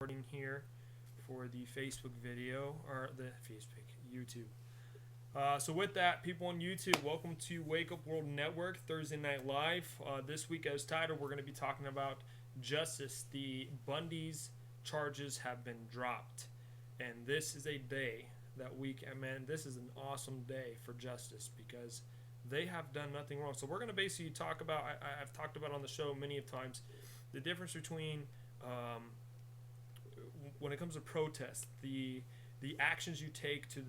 recording here for the Facebook video, or the Facebook, YouTube. So with that, people on YouTube, welcome to Wake Up World Network Thursday Night Live. This week, as titled, we're going to be talking about justice. The Bundy's charges have been dropped, and this is a day that week, and man, this is an awesome day for justice because they have done nothing wrong. So we're going to basically talk about, I've talked about on the show many of times, the difference between when it comes to protest, the actions you take to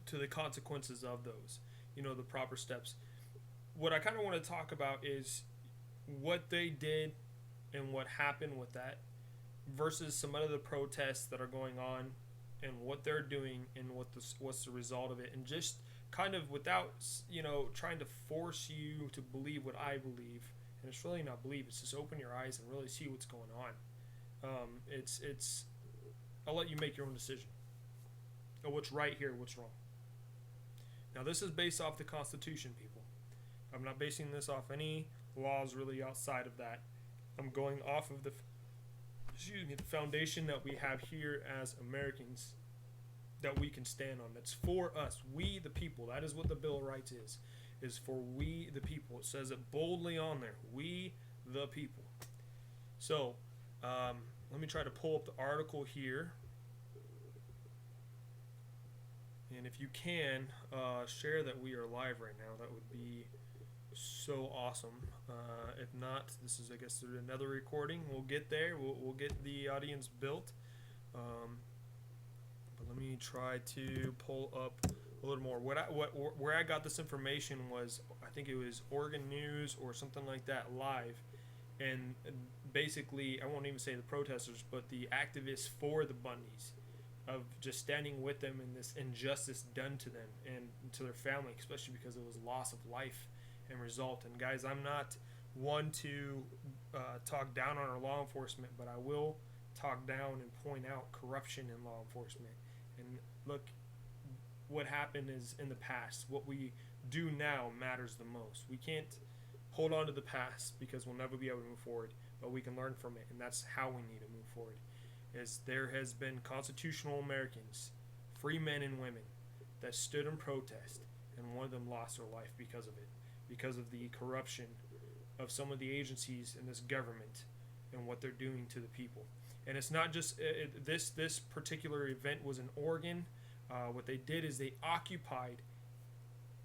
the consequences of those, the proper steps. What I kind of want to talk about is what they did and what happened with that versus some other protests that are going on and what they're doing and what's the result of it, and just kind of without trying to force you to believe what I believe, and it's really not believe, it's just open your eyes and really see what's going on. It's I'll let you make your own decision of what's right here, what's wrong. Now this is based off the Constitution, people. I'm not basing this off any laws really outside of that. I'm going off of the foundation that we have here as Americans that we can stand on. That's for us, we the people. That is what the Bill of Rights is for we the people. It says it boldly on there, we the people. So let me try to pull up the article here, and if you can share that we are live right now, that would be so awesome. If not, this is, I guess, another recording. We'll get there. We'll get the audience built. But let me try to pull up a little more. Where I got this information was, I think it was Oregon News or something like that, live, and basically, I won't even say the protesters, but the activists for the Bundys, of just standing with them in this injustice done to them and to their family, especially because it was loss of life and result. And guys, I'm not one to talk down on our law enforcement, but I will talk down and point out corruption in law enforcement. And look, what happened is in the past. What we do now matters the most. We can't hold on to the past because we'll never be able to move forward, but we can learn from it, and that's how we need to move forward. Is there has been constitutional Americans, free men and women, that stood in protest, and one of them lost their life because of it, because of the corruption of some of the agencies in this government and what they're doing to the people. And it's not just this particular event was in Oregon. What they did is they occupied,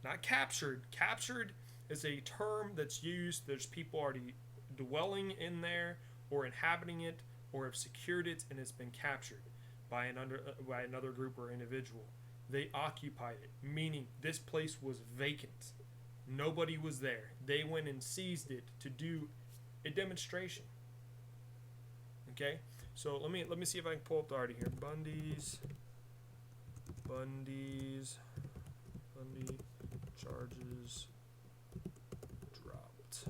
not captured. Captured is a term that's used. There's people already dwelling in there or inhabiting it, or have secured it and it's been captured by another group or individual. They occupied it, meaning this place was vacant. Nobody was there. They went and seized it to do a demonstration. Okay, so let me see if I can pull up the article here. Bundy charges dropped.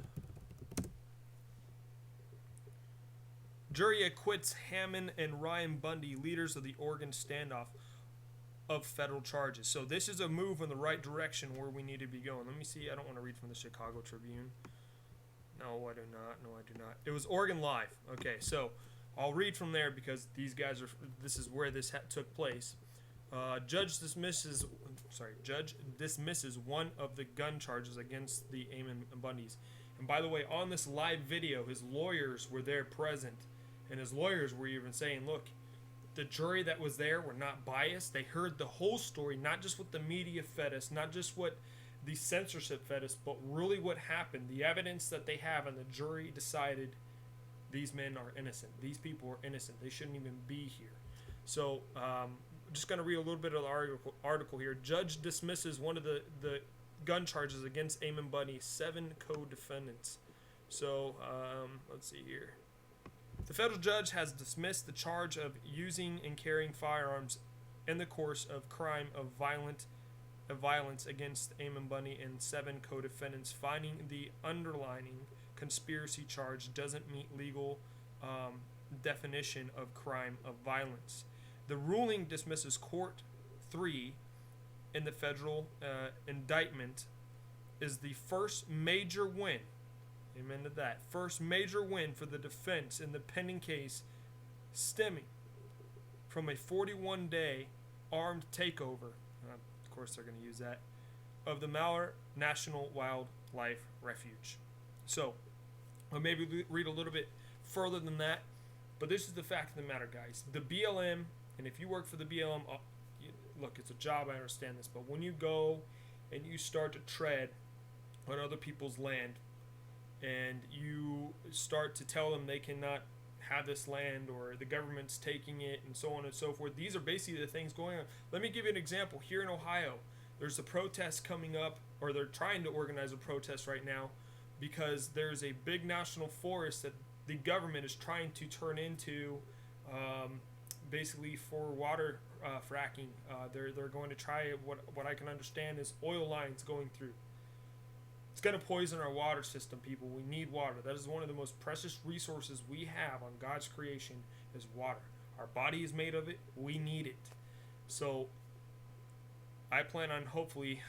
Jury acquits Hammond and Ryan Bundy, leaders of the Oregon standoff, of federal charges. So this is a move in the right direction where we need to be going. Let me see. I don't want to read from the Chicago Tribune. No, I do not. It was Oregon Live. Okay, so I'll read from there because these guys are. This is where this took place. Judge dismisses one of the gun charges against the Amon Bundys. And by the way, on this live video, his lawyers were there present. And his lawyers were even saying, look, the jury that was there were not biased. They heard the whole story, not just what the media fed us, not just what the censorship fed us, but really what happened, the evidence that they have, and the jury decided these men are innocent. These people are innocent. They shouldn't even be here. So I'm just going to read a little bit of the article here. Judge dismisses one of the gun charges against Amon Bundy, 7 co-defendants. So let's see here. The federal judge has dismissed the charge of using and carrying firearms in the course of crime of violence against Amon Bundy and 7 co-defendants, finding the underlying conspiracy charge doesn't meet legal definition of crime of violence. The ruling dismisses Court 3 in the federal indictment is the first major win Amen to that. First major win for the defense in the pending case stemming from a 41-day armed takeover. Of course, they're going to use that. Of the Malheur National Wildlife Refuge. So, I'll maybe read a little bit further than that. But this is the fact of the matter, guys. The BLM, and if you work for the BLM, look, it's a job, I understand this. But when you go and you start to tread on other people's land, and you start to tell them they cannot have this land, or the government's taking it, and so on and so forth. These are basically the things going on. Let me give you an example. Here in Ohio, there's a protest coming up, or they're trying to organize a protest right now, because there's a big national forest that the government is trying to turn into basically for water fracking. They're going to try what I can understand is oil lines going through. It's going to poison our water system, people. We need water. That is one of the most precious resources we have on God's creation is water. Our body is made of it. We need it. So I plan on hopefully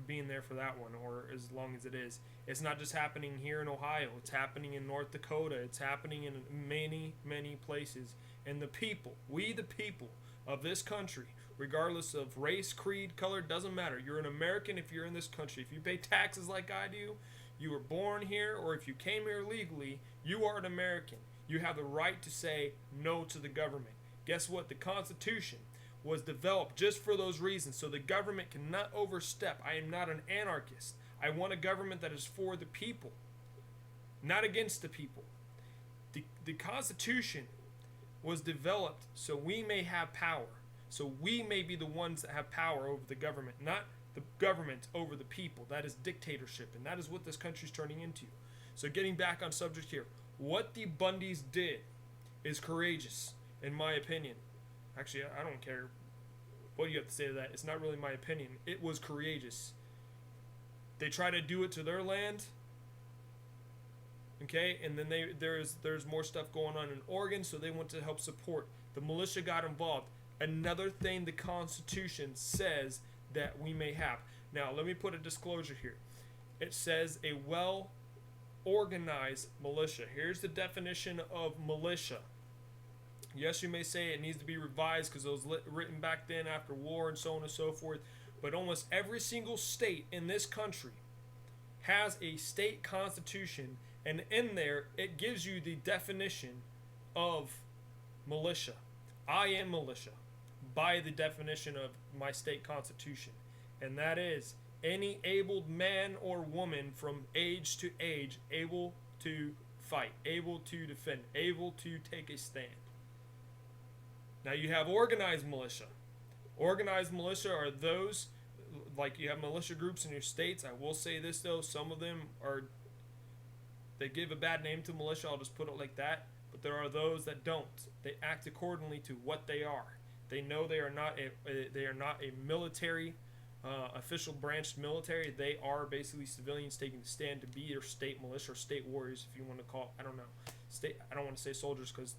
being there for that one, or as long as it is. It's not just happening here in Ohio. It's happening in North Dakota. It's happening in many, many places. And the people, we the people of this country, regardless of race, creed, color, doesn't matter. You're an American if you're in this country. If you pay taxes like I do, you were born here, or if you came here legally, you are an American. You have the right to say no to the government. Guess what? The Constitution was developed just for those reasons, so the government cannot overstep. I am not an anarchist. I want a government that is for the people, not against the people. The Constitution was developed so we may have power. So we may be the ones that have power over the government, not the government over the people. That is dictatorship, and that is what this country is turning into. So getting back on subject here, what the Bundys did is courageous, in my opinion. Actually, I don't care what you have to say to that. It's not really my opinion. It was courageous. They try to do it to their land, okay, and then there's more stuff going on in Oregon, so they went to help support. The militia got involved. Another thing the Constitution says that we may have. Now, let me put a disclosure here. It says a well-organized militia. Here's the definition of militia. Yes, you may say it needs to be revised because it was written back then after war and so on and so forth. But almost every single state in this country has a state constitution, and in there it gives you the definition of militia. I am militia by the definition of my state constitution, and that is any abled man or woman from age to age able to fight, able to defend, able to take a stand. Now you have organized militia. Organized militia are those, like you have militia groups in your states. I will say this though, some of them they give a bad name to militia, I'll just put it like that. But there are those that don't. They act accordingly to what they are. They know they are not a military, official branch military. They are basically civilians taking the stand to be your state militia or state warriors, if you want to call it. I don't know. I don't want to say soldiers because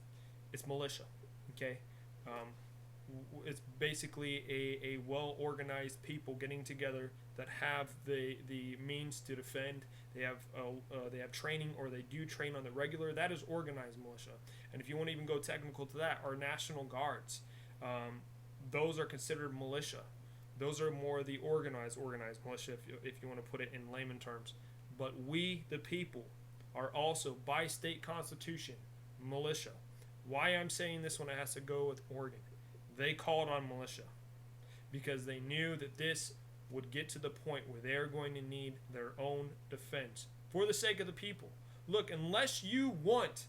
it's militia. Okay. It's basically a well-organized people getting together that have the means to defend. They have training, or they do train on the regular. That is organized militia. And if you want to even go technical to that, our National Guards, those are considered militia. Those are more the organized militia, if you want to put it in layman terms. But we, the people, are also, by state constitution, militia. Why I'm saying this one, it has to go with Oregon. They called on militia because they knew that this would get to the point where they're going to need their own defense for the sake of the people. Look, unless you want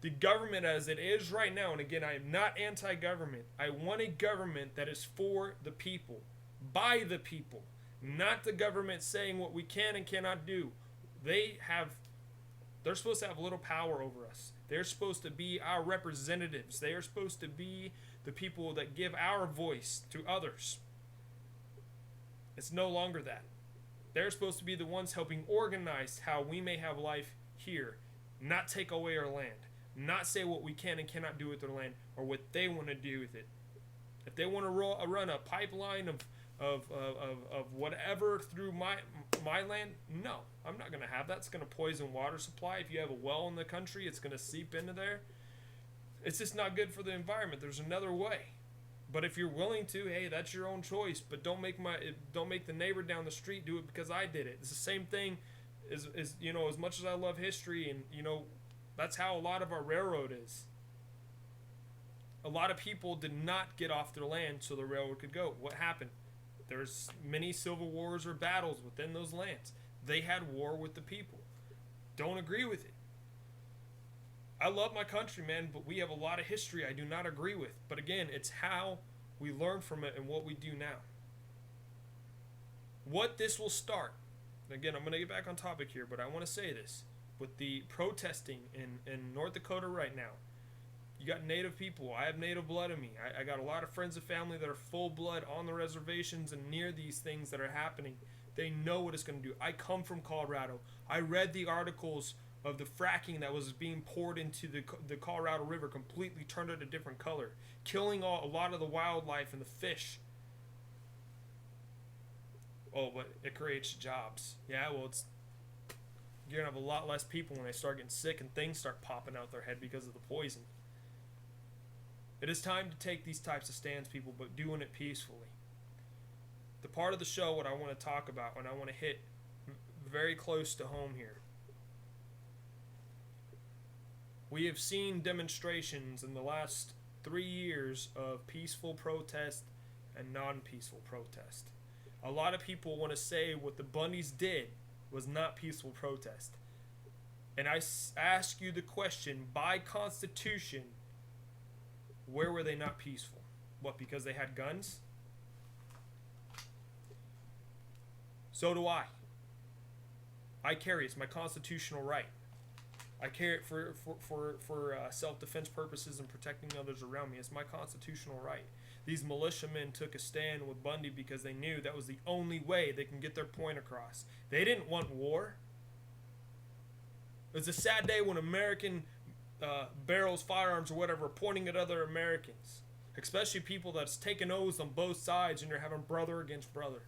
the government as it is right now, and again, I am not anti-government. I want a government that is for the people, by the people, not the government saying what we can and cannot do. They're supposed to have a little power over us. They're supposed to be our representatives. They are supposed to be the people that give our voice to others. It's no longer that. They're supposed to be the ones helping organize how we may have life here, not take away our land, not say what we can and cannot do with their land or what they want to do with it. If they want to run a pipeline of whatever through my land, no, I'm not going to have that. It's going to poison water supply. If you have a well in the country, it's going to seep into there. It's just not good for the environment. There's another way. But if you're willing to, hey, that's your own choice. But don't make the neighbor down the street do it because I did it. It's the same thing as as much as I love history, and that's how a lot of our railroad is. A lot of people did not get off their land so the railroad could go. What happened? There's many civil wars or battles within those lands. They had war with the people. Don't agree with it. I love my country, man, but we have a lot of history I do not agree with. But again, it's how we learn from it and what we do now. What this will start, again, I'm going to get back on topic here, but I want to say this. With the protesting in North Dakota right now, you got Native people. I have Native blood in me. I got a lot of friends and family that are full blood on the reservations and near these things that are happening. They know what it's going to do. I come from Colorado. I read the articles of the fracking that was being poured into the Colorado River, completely turned it a different color, killing a lot of the wildlife and the fish. Oh, but it creates jobs. Yeah, well, you're going to have a lot less people when they start getting sick and things start popping out their head because of the poison. It is time to take these types of stands, people, but doing it peacefully. The part of the show, what I want to talk about, and I want to hit very close to home here. We have seen demonstrations in the last 3 years of peaceful protest and non-peaceful protest. A lot of people want to say what the Bundys did was not peaceful protest. And I ask you the question, by Constitution, where were they not peaceful? What, because they had guns? So do I. I carry it. It's my constitutional right. I carry it for self-defense purposes and protecting others around me. It's my constitutional right. These militiamen took a stand with Bundy because they knew that was the only way they can get their point across. They didn't want war. It's a sad day when American barrels, firearms, or whatever are pointing at other Americans, especially people that's taken oaths on both sides and you're having brother against brother.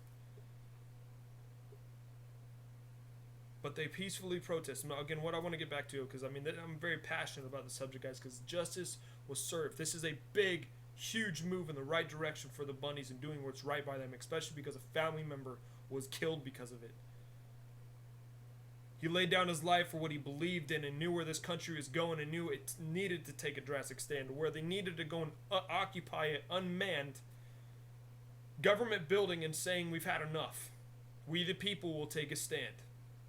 But they peacefully protest. Now, again, what I want to get back to, because I'm very passionate about the subject, guys, because justice was served. This is a big, huge move in the right direction for the Bundys and doing what's right by them, especially because a family member was killed because of it. He laid down his life for what he believed in and knew where this country was going and knew it needed to take a drastic stand, where they needed to go and occupy an unmanned government building and saying, we've had enough. We the people will take a stand.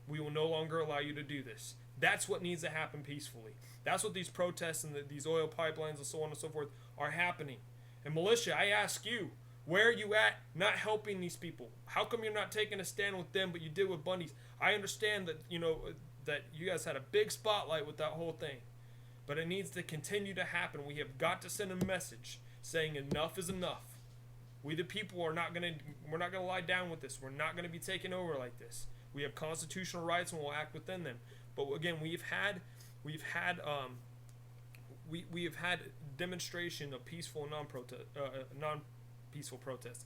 We will no longer allow you to do this. That's what needs to happen peacefully. That's what these protests and these oil pipelines and so on and so forth are happening. And militia, I ask you, where are you at not helping these people? How come you're not taking a stand with them, but you did with Bundy's? I understand that, that you guys had a big spotlight with that whole thing. But it needs to continue to happen. We have got to send a message saying enough is enough. We the people we're not gonna lie down with this. We're not gonna be taken over like this. We have constitutional rights and we'll act within them. But again, we have had demonstration of peaceful and non-peaceful protests.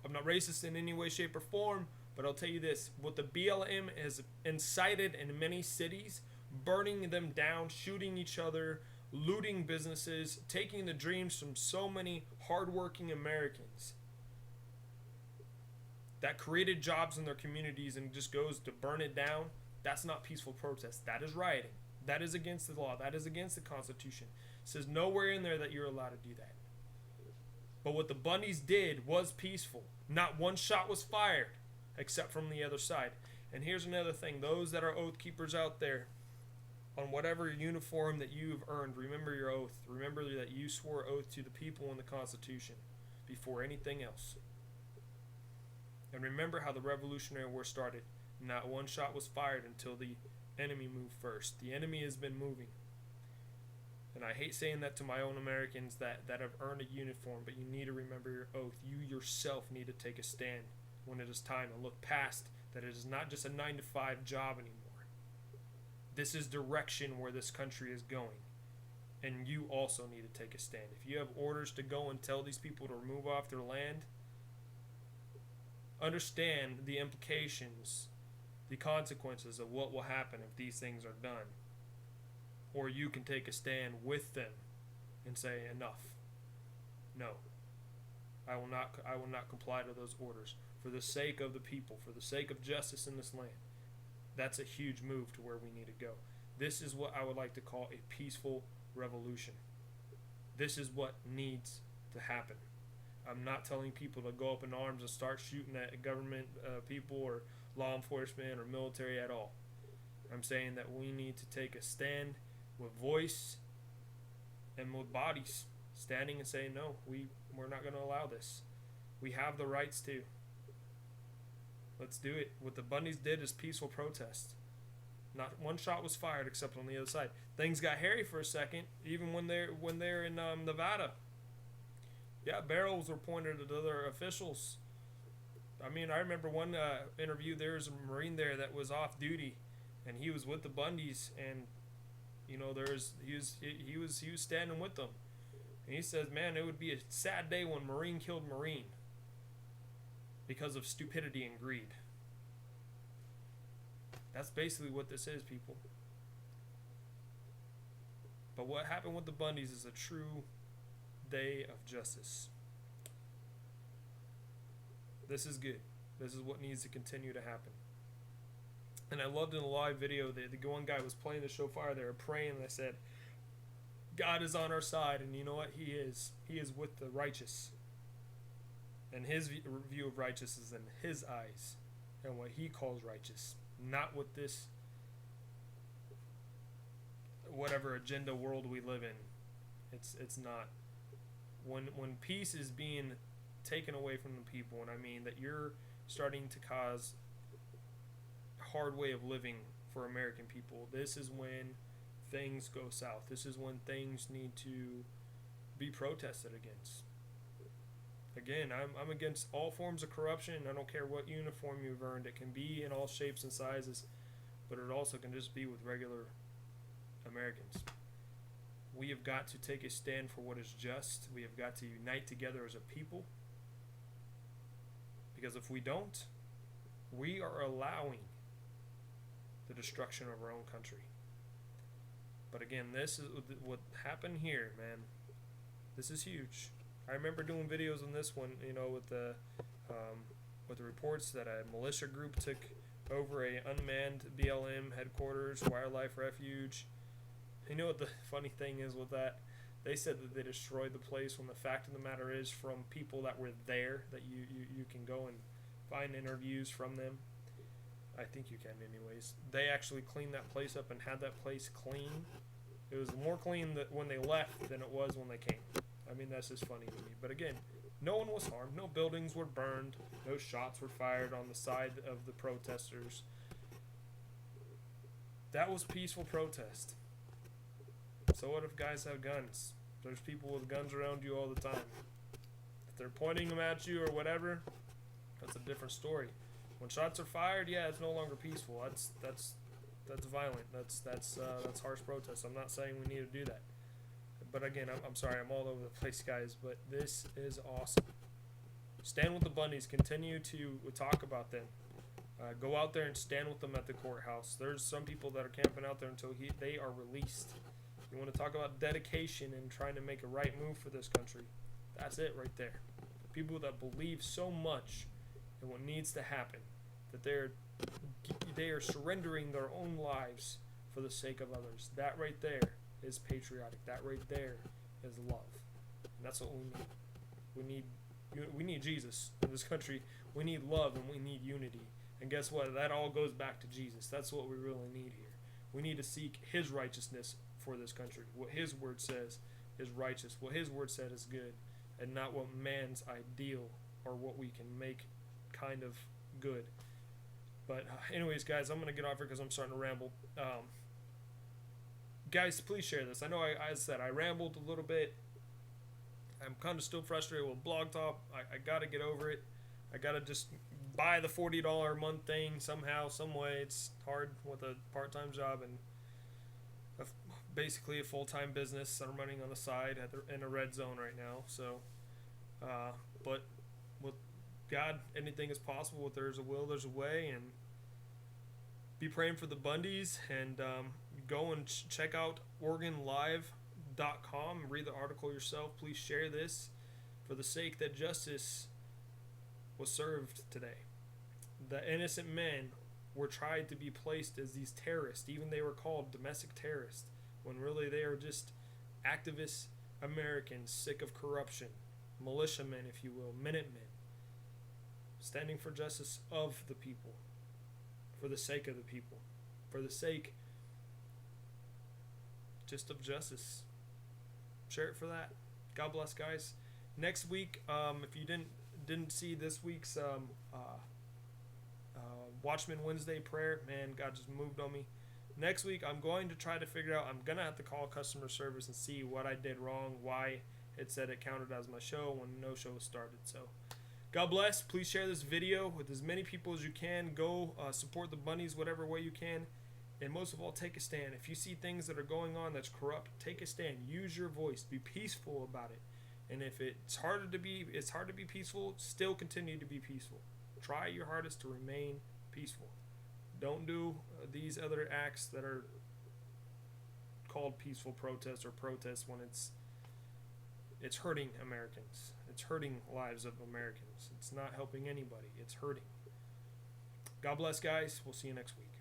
I'm not racist in any way, shape, or form, but I'll tell you this: what the BLM has incited in many cities, burning them down, shooting each other, looting businesses, taking the dreams from so many hardworking Americans that created jobs in their communities and just goes to burn it down. That's not peaceful protest. That is rioting. That is against the law. That is against the Constitution. It says nowhere in there that you're allowed to do that. But what the Bundys did was peaceful. Not one shot was fired, except from the other side. And here's another thing. Those that are oath keepers out there, on whatever uniform that you've earned, remember your oath. Remember that you swore oath to the people and the Constitution before anything else. And remember how the Revolutionary War started. Not one shot was fired until the enemy moved first. The enemy has been moving. And I hate saying that to my own Americans that have earned a uniform, but you need to remember your oath. You yourself need to take a stand when it is time to look past that it is not just a 9-to-5 job anymore. This is direction where this country is going. And you also need to take a stand. If you have orders to go and tell these people to remove off their land, understand the implications the consequences of what will happen if these things are done. Or you can take a stand with them and say, enough. No. I will not comply to those orders for the sake of the people, for the sake of justice in this land. That's a huge move to where we need to go. This is what I would like to call a peaceful revolution. This is what needs to happen. I'm not telling people to go up in arms and start shooting at government people or law enforcement or military at all. I'm saying that we need to take a stand with voice and with bodies, standing and saying, no, we're not going to allow this. We have the rights to. Let's do it. What the Bundys did is peaceful protest. Not one shot was fired except on the other side. Things got hairy for a second, even when they're in Nevada. Yeah, barrels were pointed at other officials. I mean, I remember one interview. There was a Marine there that was off duty, and he was with the Bundys, and he was standing with them. And he says, "Man, it would be a sad day when Marine killed Marine because of stupidity and greed." That's basically what this is, people. But what happened with the Bundys is a true day of justice. This is good. This is what needs to continue to happen. And I loved in the live video, the one guy was playing the shofar, they were praying, and they said, God is on our side, and you know what? He is. He is with the righteous. And his view of righteous is in his eyes, and what he calls righteous. Not with this whatever agenda world we live in. It's not. When peace is being taken away from the people, and I mean that you're starting to cause a hard way of living for American people, this is when things go south. This is when things need to be protested against. Again, I'm against all forms of corruption. I don't care what uniform you've earned. It can be in all shapes and sizes, but it also can just be with regular Americans. We have got to take a stand for what is just. We have got to unite together as a people. Because if we don't, we are allowing the destruction of our own country. But again, this is what happened here, man. This is huge. I remember doing videos on this one, with the reports that a militia group took over a unmanned BLM headquarters, wildlife refuge. You know what the funny thing is with that? They said that they destroyed the place when the fact of the matter is, from people that were there, that you can go and find interviews from them. I think you can anyways. They actually cleaned that place up and had that place clean. It was more clean when they left than it was when they came. I mean, that's just funny to me. But again, no one was harmed. No buildings were burned. No shots were fired on the side of the protesters. That was peaceful protest. So what if guys have guns? There's people with guns around you all the time. If they're pointing them at you or whatever, that's a different story. When shots are fired, yeah, it's no longer peaceful. That's violent. That's harsh protest. I'm not saying we need to do that. But again, I'm sorry, I'm all over the place, guys, but this is awesome. Stand with the Bundys. Continue to talk about them. Go out there and stand with them at the courthouse. There's some people that are camping out there until they are released. You want to talk about dedication and trying to make a right move for this country. That's it right there. People that believe so much in what needs to happen, that they are surrendering their own lives for the sake of others. That right there is patriotic. That right there is love. And that's what we need. We need Jesus in this country. We need love and we need unity. And guess what? That all goes back to Jesus. That's what we really need here. We need to seek his righteousness for this country. What his word says is righteous. What his word said is good. And not what man's ideal or what we can make kind of good. But anyways, guys, I'm going to get off here because I'm starting to ramble. Guys, please share this. I know I said I rambled a little bit. I'm kind of still frustrated with Blog Talk. I got to get over it. I got to just buy the $40 a month thing somehow, some way. It's hard with a part-time job and basically a full-time business that I'm running on the side in a red zone right now. So, but with God, anything is possible. If there's a will, there's a way, and be praying for the Bundys, and go and check out OregonLive.com. Read the article yourself. Please share this for the sake that justice was served today. The innocent men were tried to be placed as these terrorists. Even they were called domestic terrorists, when really they are just activist Americans sick of corruption, militiamen, if you will, Minutemen, standing for justice of the people, for the sake of the people, for the sake just of justice. Share it for that. God bless, guys. Next week, if you didn't see this week's Watchman Wednesday prayer, man, God just moved on me. Next week, I'm going to try to figure out, I'm going to have to call customer service and see what I did wrong, why it said it counted as my show when no show started. So, God bless. Please share this video with as many people as you can. Go support the Bunnies whatever way you can. And most of all, take a stand. If you see things that are going on that's corrupt, take a stand. Use your voice. Be peaceful about it. And if it's hard to be peaceful, still continue to be peaceful. Try your hardest to remain peaceful. Don't do these other acts that are called peaceful protests or protests when it's hurting Americans. It's hurting lives of Americans. It's not helping anybody. It's hurting. God bless, guys. We'll see you next week.